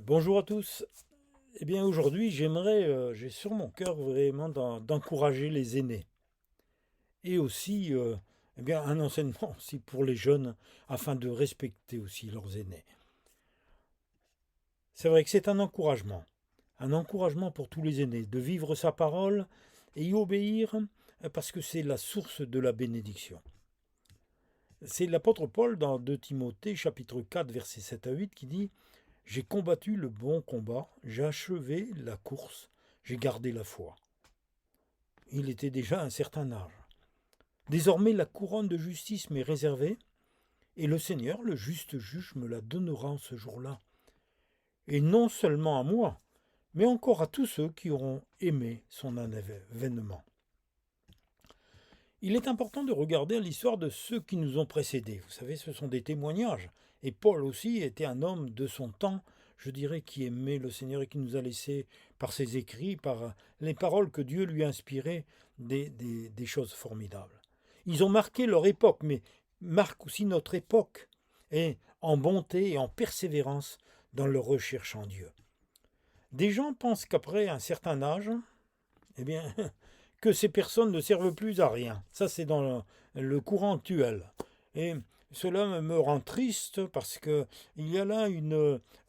Bonjour à tous. Eh bien aujourd'hui j'ai sur mon cœur vraiment d'encourager les aînés et aussi eh bien un enseignement aussi pour les jeunes afin de respecter aussi leurs aînés. C'est vrai que c'est un encouragement pour tous les aînés de vivre sa parole et y obéir parce que c'est la source de la bénédiction. C'est l'apôtre Paul dans 2 Timothée chapitre 4 versets 7 à 8 qui dit: J'ai combattu le bon combat, j'ai achevé la course, j'ai gardé la foi. Il était déjà à un certain âge. Désormais la couronne de justice m'est réservée, et le Seigneur, le juste juge, me la donnera en ce jour-là. Et non seulement à moi, mais encore à tous ceux qui auront aimé son avènement. Il est important de regarder l'histoire de ceux qui nous ont précédés. Vous savez, ce sont des témoignages. Et Paul aussi était un homme de son temps, je dirais, qui aimait le Seigneur et qui nous a laissé, par ses écrits, par les paroles que Dieu lui a inspirées, des choses formidables. Ils ont marqué leur époque, mais marquent aussi notre époque, et en bonté et en persévérance dans leur recherche en Dieu. Des gens pensent qu'après un certain âge, eh bien, que ces personnes ne servent plus à rien. Ça, c'est dans le courant actuel. Et cela me rend triste parce que il y a là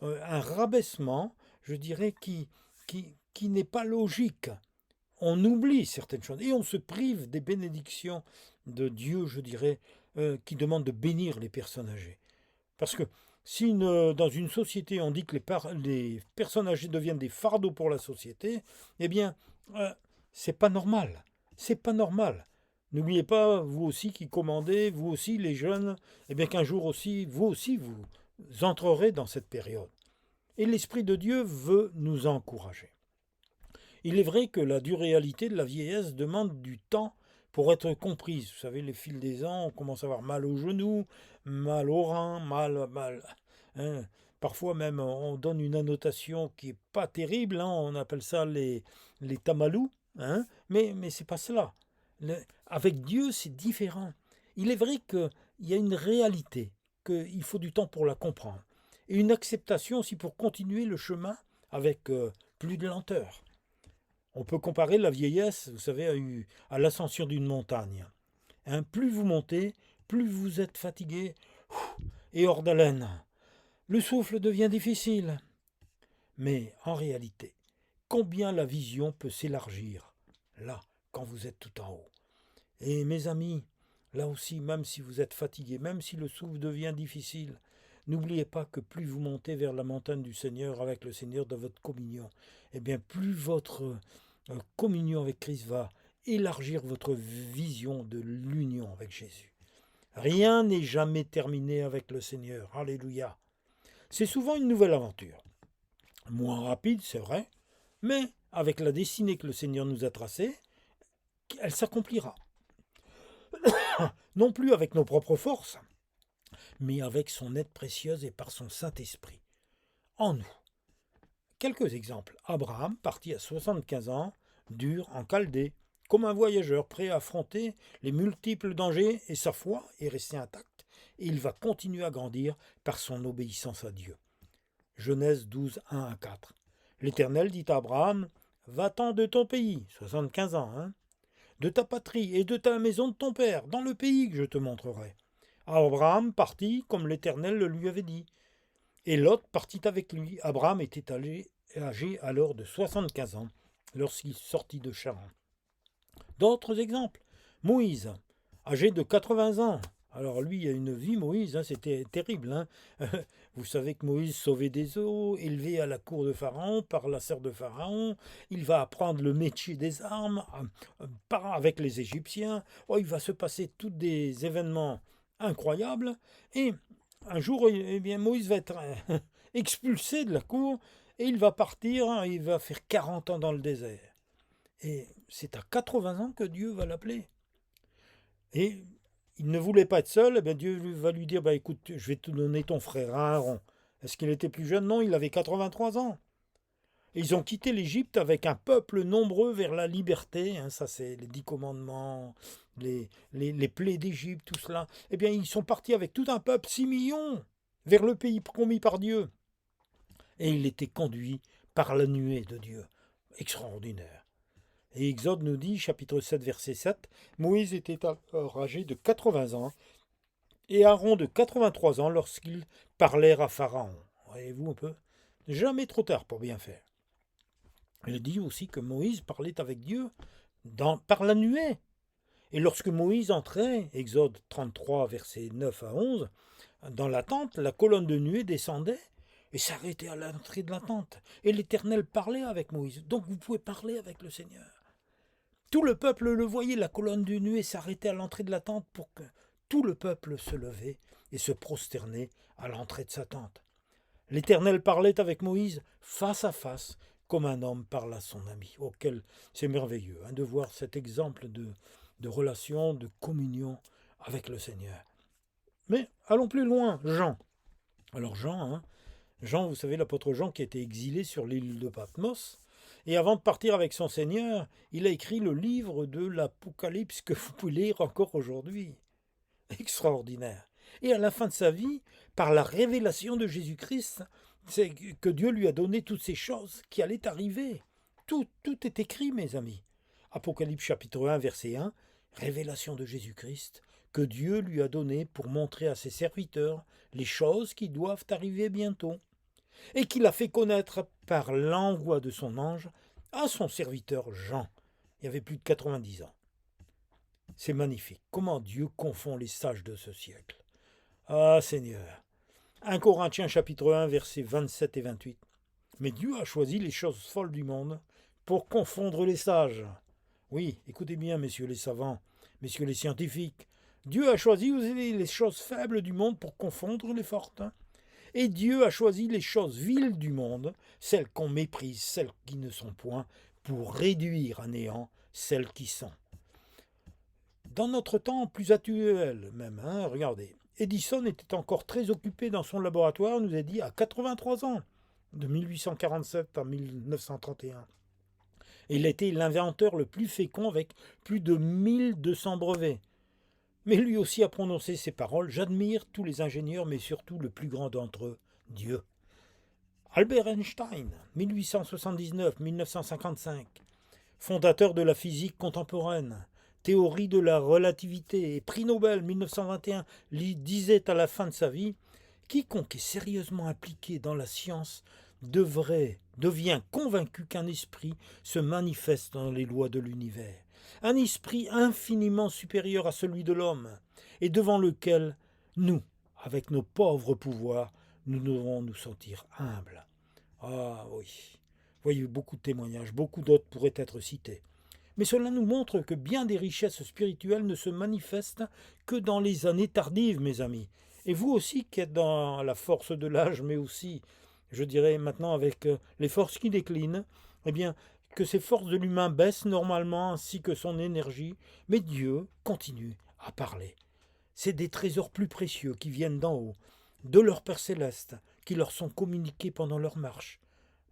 un rabaissement, je dirais, qui n'est pas logique. On oublie certaines choses et on se prive des bénédictions de Dieu, je dirais, qui demande de bénir les personnes âgées. Parce que si dans une société on dit que les personnes âgées deviennent des fardeaux pour la société, eh bien, euh, c'est pas normal. C'est pas normal. N'oubliez pas, vous aussi qui commandez, vous aussi les jeunes, eh bien qu'un jour aussi, vous entrerez dans cette période. Et l'Esprit de Dieu veut nous encourager. Il est vrai que la dure réalité de la vieillesse demande du temps pour être comprise. Vous savez, les fils des ans, on commence à avoir mal aux genoux, mal aux reins, mal. Hein. Parfois même, on donne une annotation qui est pas terrible. Hein. On appelle ça les tamalous. Hein. Mais c'est pas cela. Avec Dieu, c'est différent. Il est vrai qu'il y a une réalité, qu'il faut du temps pour la comprendre. Et une acceptation aussi pour continuer le chemin avec plus de lenteur. On peut comparer la vieillesse, vous savez, à l'ascension d'une montagne. Hein, plus vous montez, plus vous êtes fatigué et hors d'haleine. Le souffle devient difficile. Mais en réalité, combien la vision peut s'élargir, là, quand vous êtes tout en haut. Et mes amis, là aussi, même si vous êtes fatigué, même si le souffle devient difficile, n'oubliez pas que plus vous montez vers la montagne du Seigneur avec le Seigneur dans votre communion, eh bien plus votre communion avec Christ va élargir votre vision de l'union avec Jésus. Rien n'est jamais terminé avec le Seigneur. Alléluia. C'est souvent une nouvelle aventure. Moins rapide, c'est vrai, mais avec la destinée que le Seigneur nous a tracée, elle s'accomplira. Non plus avec nos propres forces, mais avec son aide précieuse et par son Saint-Esprit, en nous. Quelques exemples. Abraham, parti à 75 ans, dur en Chaldée, comme un voyageur prêt à affronter les multiples dangers, et sa foi est restée intacte, et il va continuer à grandir par son obéissance à Dieu. Genèse 12, 1 à 4. L'Éternel dit à Abraham: Va-t'en de ton pays, 75 ans, hein, de ta patrie et de ta maison de ton père, dans le pays que je te montrerai. Abraham partit comme l'Éternel le lui avait dit. Et Lot partit avec lui. Abraham était âgé alors de 75 ans lorsqu'il sortit de Charan. D'autres exemples. Moïse, âgé de 80 ans. Alors lui, il a une vie, Moïse, hein, c'était terrible. Hein. Vous savez que Moïse sauvait des eaux, élevé à la cour de Pharaon par la sœur de Pharaon. Il va apprendre le métier des armes avec les Égyptiens. Oh, il va se passer tous des événements incroyables. Et un jour, eh bien, Moïse va être expulsé de la cour et il va partir, hein, il va faire 40 ans dans le désert. Et c'est à 80 ans que Dieu va l'appeler. Et il ne voulait pas être seul, et bien Dieu va lui dire, bah, écoute, je vais te donner ton frère Aaron. Est-ce qu'il était plus jeune? Non, il avait 83 ans. Et ils ont quitté l'Égypte avec un peuple nombreux vers la liberté. Hein, ça, c'est les 10 commandements, les plaies d'Égypte, tout cela. Eh bien, ils sont partis avec tout un peuple, 6 millions, vers le pays promis par Dieu. et il était conduit par la nuée de Dieu. Extraordinaire. Et Exode nous dit, chapitre 7, verset 7, Moïse était alors âgé de 80 ans et Aaron de 83 ans lorsqu'ils parlèrent à Pharaon. Voyez-vous un peu? Jamais trop tard pour bien faire. Il dit aussi que Moïse parlait avec Dieu par la nuée. Et lorsque Moïse entrait, Exode 33, versets 9 à 11, dans la tente, la colonne de nuée descendait et s'arrêtait à l'entrée de la tente. Et l'Éternel parlait avec Moïse. Donc vous pouvez parler avec le Seigneur. Tout le peuple le voyait, la colonne de nuée s'arrêtait à l'entrée de la tente pour que tout le peuple se levait et se prosternait à l'entrée de sa tente. L'Éternel parlait avec Moïse face à face, comme un homme parle à son ami. Auquel c'est merveilleux de voir cet exemple de relation, de communion avec le Seigneur. Mais allons plus loin, Jean. Alors Jean, vous savez, l'apôtre Jean qui a été exilé sur l'île de Patmos, et avant de partir avec son Seigneur, il a écrit le livre de l'Apocalypse que vous pouvez lire encore aujourd'hui. Extraordinaire. Et à la fin de sa vie, par la révélation de Jésus-Christ, c'est que Dieu lui a donné toutes ces choses qui allaient arriver. Tout est écrit, mes amis. Apocalypse chapitre 1, verset 1, révélation de Jésus-Christ, que Dieu lui a donné pour montrer à ses serviteurs les choses qui doivent arriver bientôt, et qu'il a fait connaître par l'envoi de son ange à son serviteur Jean. Il avait plus de 90 ans. C'est magnifique. Comment Dieu confond les sages de ce siècle. Ah Seigneur. 1 Corinthiens chapitre 1 versets 27 et 28. Mais Dieu a choisi les choses folles du monde pour confondre les sages. Oui, écoutez bien, messieurs les savants, messieurs les scientifiques. Dieu a choisi les choses faibles du monde pour confondre les fortes. Et Dieu a choisi les choses viles du monde, celles qu'on méprise, celles qui ne sont point, pour réduire à néant celles qui sont. Dans notre temps plus actuel même, regardez, Edison était encore très occupé dans son laboratoire, nous a dit, à 83 ans, de 1847 à 1931. Et il était l'inventeur le plus fécond avec plus de 1200 brevets. Mais lui aussi a prononcé ces paroles, j'admire tous les ingénieurs, mais surtout le plus grand d'entre eux, Dieu. Albert Einstein, 1879-1955, fondateur de la physique contemporaine, théorie de la relativité et prix Nobel 1921, disait à la fin de sa vie « Quiconque est sérieusement impliqué dans la science devient convaincu qu'un esprit se manifeste dans les lois de l'univers, un esprit infiniment supérieur à celui de l'homme, et devant lequel nous, avec nos pauvres pouvoirs, nous devons nous sentir humbles. » Ah oui, voyez, beaucoup de témoignages, beaucoup d'autres pourraient être cités. Mais cela nous montre que bien des richesses spirituelles ne se manifestent que dans les années tardives, mes amis. Et vous aussi qui êtes dans la force de l'âge, mais aussi, je dirais maintenant avec les forces qui déclinent, eh bien, que ces forces de l'humain baissent normalement ainsi que son énergie, mais Dieu continue à parler. C'est des trésors plus précieux qui viennent d'en haut, de leur Père céleste, qui leur sont communiqués pendant leur marche.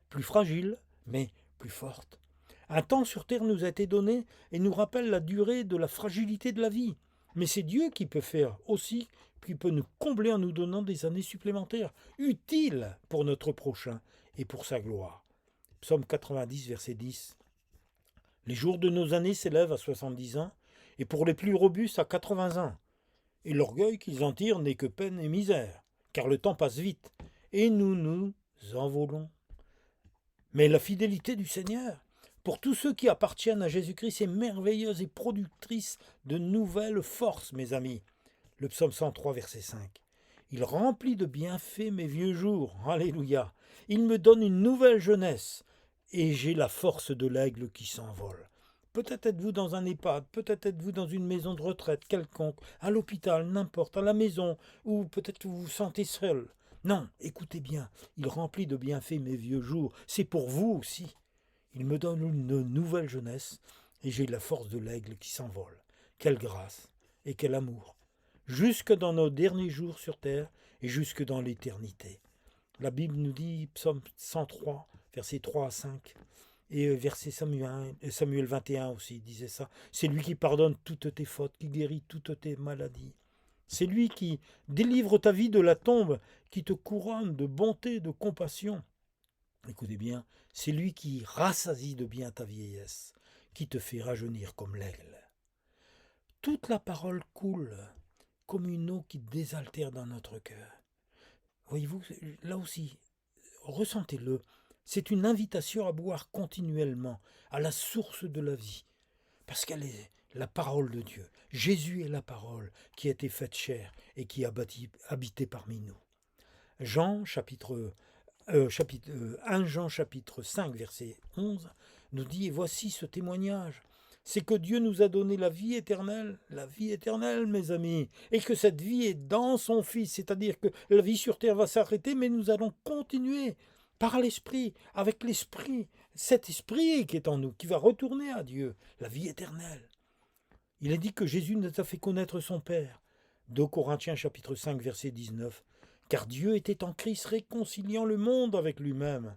Plus fragiles, mais plus fortes. Un temps sur terre nous a été donné et nous rappelle la durée de la fragilité de la vie. Mais c'est Dieu qui peut faire aussi, qui peut nous combler en nous donnant des années supplémentaires, utiles pour notre prochain et pour sa gloire. Psaume 90, verset 10. Les jours de nos années s'élèvent à 70 ans, et pour les plus robustes à 80 ans. Et l'orgueil qu'ils en tirent n'est que peine et misère, car le temps passe vite, et nous nous envolons. Mais la fidélité du Seigneur, pour tous ceux qui appartiennent à Jésus-Christ, est merveilleuse et productrice de nouvelles forces, mes amis. Le psaume 103, verset 5. Il remplit de bienfaits mes vieux jours. Alléluia. Il me donne une nouvelle jeunesse. Et j'ai la force de l'aigle qui s'envole. Peut-être êtes-vous dans un EHPAD, peut-être êtes-vous dans une maison de retraite quelconque, à l'hôpital, n'importe, à la maison, ou peut-être vous vous sentez seul. Non, écoutez bien, il remplit de bienfaits mes vieux jours. C'est pour vous aussi. Il me donne une nouvelle jeunesse, et j'ai la force de l'aigle qui s'envole. Quelle grâce et quel amour, jusque dans nos derniers jours sur terre et jusque dans l'éternité. La Bible nous dit, psaume 103, versets 3 à 5, et verset Samuel 21 aussi disait ça. C'est lui qui pardonne toutes tes fautes, qui guérit toutes tes maladies. C'est lui qui délivre ta vie de la tombe, qui te couronne de bonté, de compassion. Écoutez bien, c'est lui qui rassasie de bien ta vieillesse, qui te fait rajeunir comme l'aigle. Toute la parole coule comme une eau qui désaltère dans notre cœur. Voyez-vous, là aussi, ressentez-le. C'est une invitation à boire continuellement à la source de la vie, parce qu'elle est la parole de Dieu. Jésus est la parole qui a été faite chair et qui a habité parmi nous. Jean, chapitre 1 Jean chapitre 5 verset 11 nous dit, et voici ce témoignage, c'est que Dieu nous a donné la vie éternelle, mes amis, et que cette vie est dans son Fils, c'est-à-dire que la vie sur terre va s'arrêter, mais nous allons continuer par l'Esprit, avec l'Esprit, cet Esprit qui est en nous, qui va retourner à Dieu, la vie éternelle. Il est dit que Jésus nous a fait connaître son Père. 2 Corinthiens chapitre 5 verset 19. Car Dieu était en Christ réconciliant le monde avec lui-même.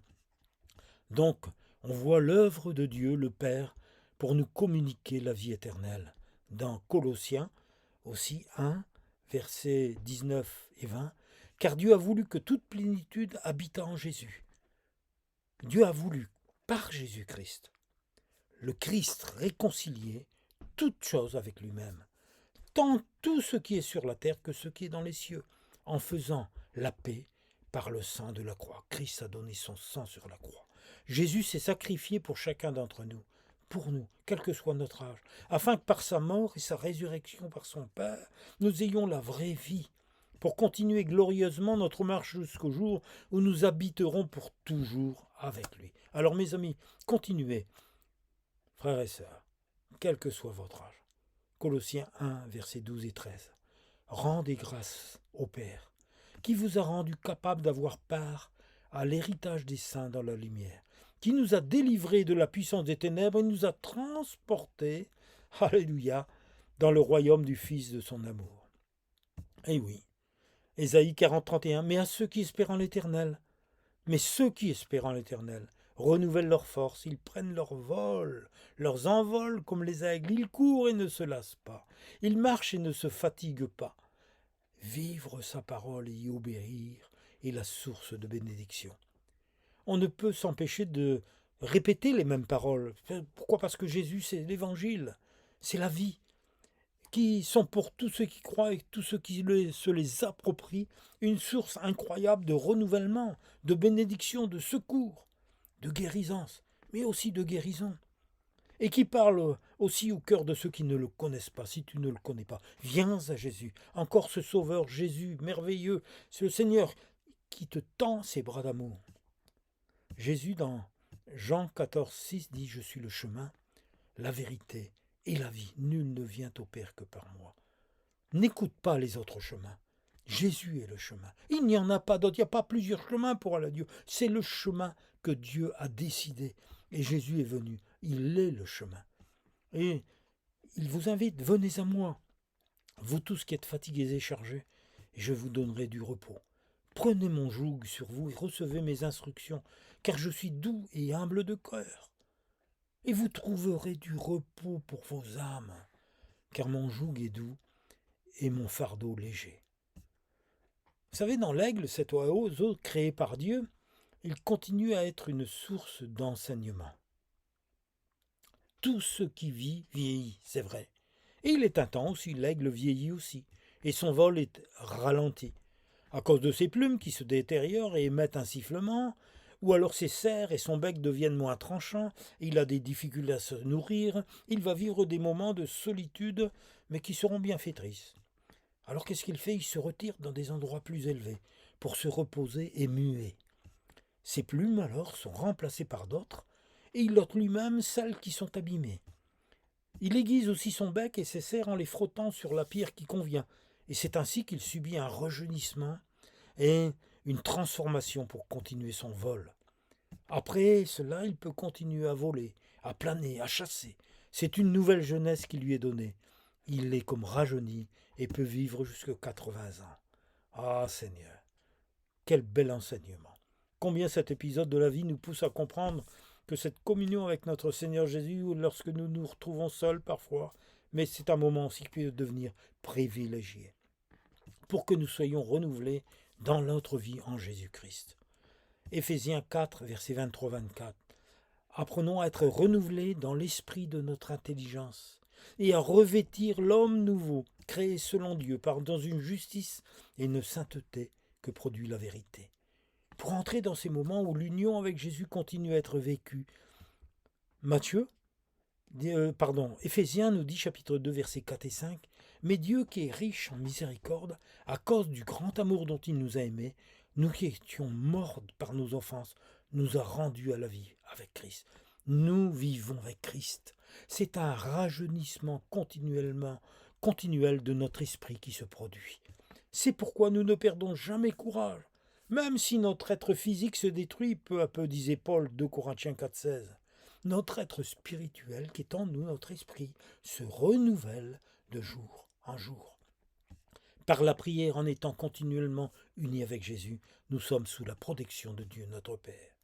Donc, on voit l'œuvre de Dieu, le Père, pour nous communiquer la vie éternelle. Dans Colossiens, aussi 1, versets 19 et 20, car Dieu a voulu que toute plénitude habitât en Jésus. Dieu a voulu, par Jésus-Christ, le Christ réconcilié, toute chose avec lui-même, tant tout ce qui est sur la terre que ce qui est dans les cieux, en faisant la paix par le sang de la croix. Christ a donné son sang sur la croix. Jésus s'est sacrifié pour chacun d'entre nous, pour nous, quel que soit notre âge, afin que par sa mort et sa résurrection par son Père, nous ayons la vraie vie, pour continuer glorieusement notre marche jusqu'au jour où nous habiterons pour toujours avec lui. Alors mes amis, continuez, frères et sœurs, quel que soit votre âge. Colossiens 1, versets 12 et 13. Rendez grâce au Père, qui vous a rendu capable d'avoir part à l'héritage des saints dans la lumière, qui nous a délivrés de la puissance des ténèbres et nous a transportés, alléluia, dans le royaume du Fils de son amour. Eh oui, Ésaïe 40, 31, mais à ceux qui espèrent en l'Éternel, renouvellent leur force, ils prennent leur vol, leurs envols comme les aigles, ils courent et ne se lassent pas, ils marchent et ne se fatiguent pas. Vivre sa parole et y obéir est la source de bénédiction. On ne peut s'empêcher de répéter les mêmes paroles. Pourquoi ? Parce que Jésus, c'est l'évangile, c'est la vie, qui sont pour tous ceux qui croient et tous ceux qui se les approprient une source incroyable de renouvellement, de bénédiction, de secours, de guérissance, mais aussi de guérison. Et qui parle aussi au cœur de ceux qui ne le connaissent pas. Si tu ne le connais pas, viens à Jésus. Encore ce Sauveur Jésus, merveilleux, c'est le Seigneur qui te tend ses bras d'amour. Jésus, dans Jean 14, 6, dit « Je suis le chemin, la vérité et la vie. Nul ne vient au Père que par moi. » N'écoute pas les autres chemins. Jésus est le chemin. Il n'y en a pas d'autre. Il n'y a pas plusieurs chemins pour aller à Dieu. C'est le chemin que Dieu a décidé. Et Jésus est venu. Il est le chemin. Et il vous invite, venez à moi, vous tous qui êtes fatigués et chargés, et je vous donnerai du repos. Prenez mon joug sur vous et recevez mes instructions, car je suis doux et humble de cœur. Et vous trouverez du repos pour vos âmes, car mon joug est doux et mon fardeau léger. Vous savez, dans l'aigle, cet oiseau créé par Dieu, il continue à être une source d'enseignement. Tout ce qui vit vieillit, c'est vrai. Et il est un temps aussi, l'aigle vieillit aussi, et son vol est ralenti, à cause de ses plumes qui se détériorent et émettent un sifflement, ou alors ses serres et son bec deviennent moins tranchants, il a des difficultés à se nourrir, il va vivre des moments de solitude, mais qui seront bienfaitrices. Alors qu'est-ce qu'il fait ? Il se retire dans des endroits plus élevés, pour se reposer et muer. Ses plumes alors sont remplacées par d'autres, et il ôte lui-même celles qui sont abîmées. Il aiguise aussi son bec et ses serres en les frottant sur la pierre qui convient, et c'est ainsi qu'il subit un rajeunissement et une transformation pour continuer son vol. Après cela, il peut continuer à voler, à planer, à chasser. C'est une nouvelle jeunesse qui lui est donnée. Il est comme rajeuni et peut vivre jusqu'à 80 ans. Ah Seigneur, quel bel enseignement. Combien cet épisode de la vie nous pousse à comprendre que cette communion avec notre Seigneur Jésus, lorsque nous nous retrouvons seuls parfois, mais c'est un moment aussi qui peut devenir privilégié, pour que nous soyons renouvelés dans notre vie en Jésus-Christ. Éphésiens 4, versets 23-24. Apprenons à être renouvelés dans l'esprit de notre intelligence et à revêtir l'homme nouveau, créé selon Dieu, dans une justice et une sainteté que produit la vérité. Pour entrer dans ces moments où l'union avec Jésus continue à être vécue, Éphésiens nous dit, chapitre 2, versets 4 et 5, « Mais Dieu qui est riche en miséricorde, à cause du grand amour dont il nous a aimés, nous qui étions morts par nos offenses, nous a rendus à la vie avec Christ. » Nous vivons avec Christ. C'est un rajeunissement continuel de notre esprit qui se produit. C'est pourquoi nous ne perdons jamais courage. Même si notre être physique se détruit peu à peu, disait Paul, 2 Corinthiens 4,16. Notre être spirituel, qui est en nous, notre esprit, se renouvelle de jour en jour. Par la prière, en étant continuellement unis avec Jésus, nous sommes sous la protection de Dieu notre Père.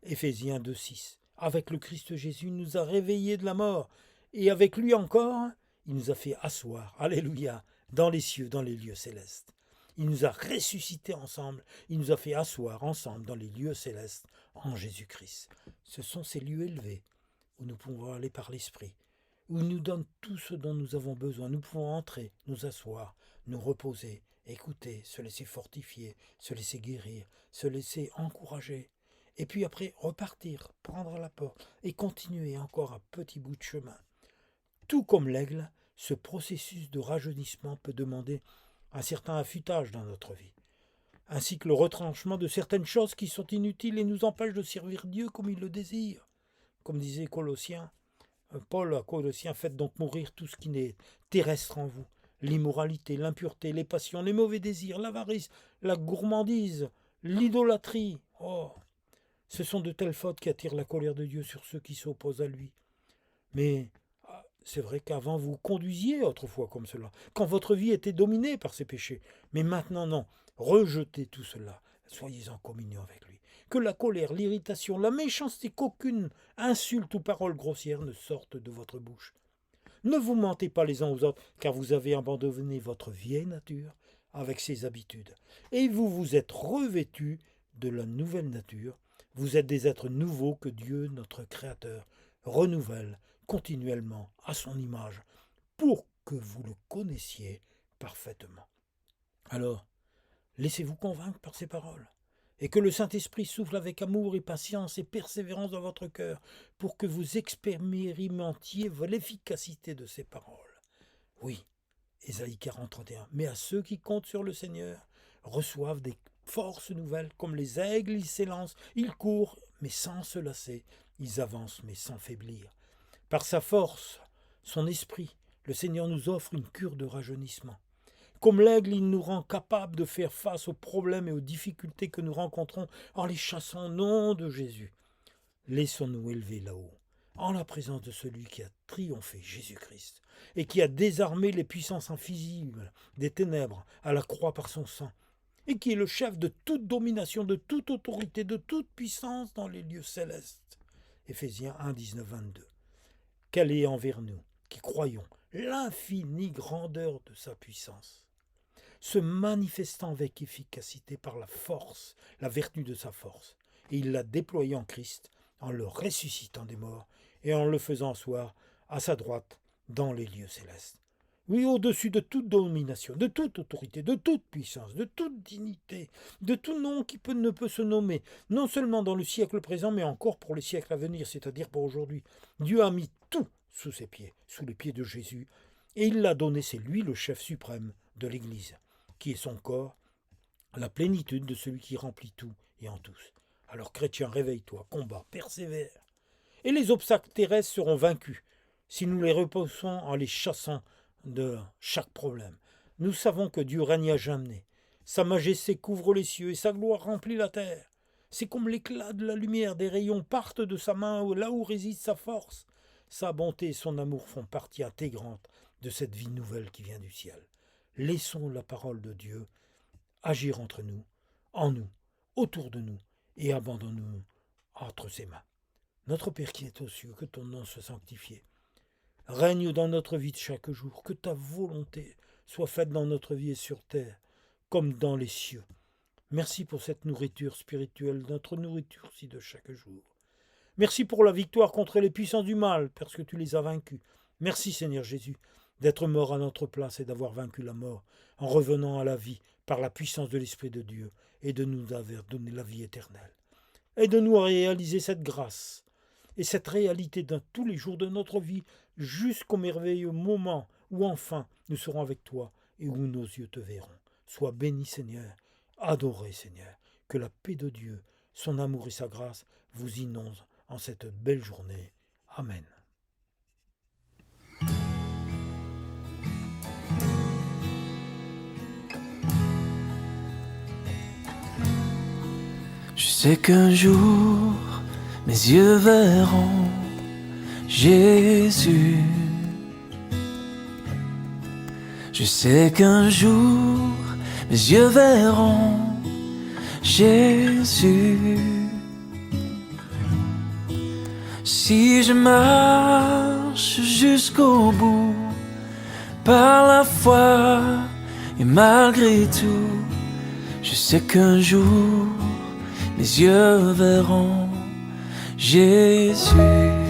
Éphésiens 2,6. Avec le Christ Jésus, il nous a réveillés de la mort, et avec lui encore, il nous a fait asseoir, alléluia, dans les cieux, dans les lieux célestes. Il nous a ressuscités ensemble, il nous a fait asseoir ensemble dans les lieux célestes en Jésus-Christ. Ce sont ces lieux élevés où nous pouvons aller par l'Esprit, où il nous donne tout ce dont nous avons besoin. Nous pouvons entrer, nous asseoir, nous reposer, écouter, se laisser fortifier, se laisser guérir, se laisser encourager. Et puis après, repartir, prendre la porte et continuer encore un petit bout de chemin. Tout comme l'aigle, ce processus de rajeunissement peut demander un certain affûtage dans notre vie, ainsi que le retranchement de certaines choses qui sont inutiles et nous empêchent de servir Dieu comme il le désire. Comme disait Paul à Colossiens, faites donc mourir tout ce qui n'est terrestre en vous, l'immoralité, l'impureté, les passions, les mauvais désirs, l'avarice, la gourmandise, l'idolâtrie. Oh, ce sont de telles fautes qui attirent la colère de Dieu sur ceux qui s'opposent à lui. Mais c'est vrai qu'avant vous conduisiez autrefois comme cela, quand votre vie était dominée par ces péchés. Mais maintenant non, rejetez tout cela, soyez en communion avec lui. Que la colère, l'irritation, la méchanceté, qu'aucune insulte ou parole grossière ne sorte de votre bouche. Ne vous mentez pas les uns aux autres, car vous avez abandonné votre vieille nature avec ses habitudes. Et vous vous êtes revêtus de la nouvelle nature. Vous êtes des êtres nouveaux que Dieu, notre Créateur, renouvelle continuellement à son image pour que vous le connaissiez parfaitement. Alors, laissez-vous convaincre par ces paroles et que le Saint-Esprit souffle avec amour et patience et persévérance dans votre cœur pour que vous expérimentiez l'efficacité de ces paroles. Oui, Ésaïe 40, 31. Mais à ceux qui comptent sur le Seigneur reçoivent des forces nouvelles, comme les aigles, ils s'élancent, ils courent, mais sans se lasser, ils avancent, mais sans faiblir. Par sa force, son esprit, le Seigneur nous offre une cure de rajeunissement. Comme l'aigle, il nous rend capables de faire face aux problèmes et aux difficultés que nous rencontrons en les chassant au nom de Jésus. Laissons-nous élever là-haut, en la présence de celui qui a triomphé, Jésus-Christ, et qui a désarmé les puissances invisibles des ténèbres à la croix par son sang, et qui est le chef de toute domination, de toute autorité, de toute puissance dans les lieux célestes. Éphésiens 1, 19, 22. Quelle est envers nous, qui croyons, l'infinie grandeur de sa puissance, se manifestant avec efficacité par la force, la vertu de sa force, et il l'a déployée en Christ, en le ressuscitant des morts, et en le faisant asseoir à sa droite dans les lieux célestes. Oui, au-dessus de toute domination, de toute autorité, de toute puissance, de toute dignité, de tout nom qui ne peut se nommer, non seulement dans le siècle présent, mais encore pour les siècles à venir, c'est-à-dire pour aujourd'hui. Dieu a mis tout sous ses pieds, sous les pieds de Jésus, et il l'a donné, c'est lui le chef suprême de l'Église, qui est son corps, la plénitude de celui qui remplit tout et en tous. Alors chrétien, réveille-toi, combat, persévère. Et les obstacles terrestres seront vaincus, si nous les repoussons en les chassant de chaque problème. Nous savons que Dieu règne à jamais. Sa majesté couvre les cieux et sa gloire remplit la terre. C'est comme l'éclat de la lumière, des rayons partent de sa main là où réside sa force. Sa bonté et son amour font partie intégrante de cette vie nouvelle qui vient du ciel. Laissons la parole de Dieu agir entre nous, en nous, autour de nous, et abandonnons-nous entre ses mains. Notre Père qui est aux cieux, que ton nom soit sanctifié. Règne dans notre vie de chaque jour, que ta volonté soit faite dans notre vie et sur terre, comme dans les cieux. Merci pour cette nourriture spirituelle, notre nourriture aussi de chaque jour. Merci pour la victoire contre les puissances du mal, parce que tu les as vaincus. Merci Seigneur Jésus d'être mort à notre place et d'avoir vaincu la mort en revenant à la vie par la puissance de l'Esprit de Dieu et de nous avoir donné la vie éternelle. Aide-nous à réaliser cette grâce et cette réalité dans tous les jours de notre vie jusqu'au merveilleux moment où enfin nous serons avec toi et où nos yeux te verront. Sois béni Seigneur, adoré Seigneur, que la paix de Dieu, son amour et sa grâce vous inondent en cette belle journée. Amen. Je sais qu'un jour, mes yeux verront Jésus. Je sais qu'un jour, mes yeux verront Jésus. Si je marche jusqu'au bout, par la foi et malgré tout, je sais qu'un jour, mes yeux verront Jésus.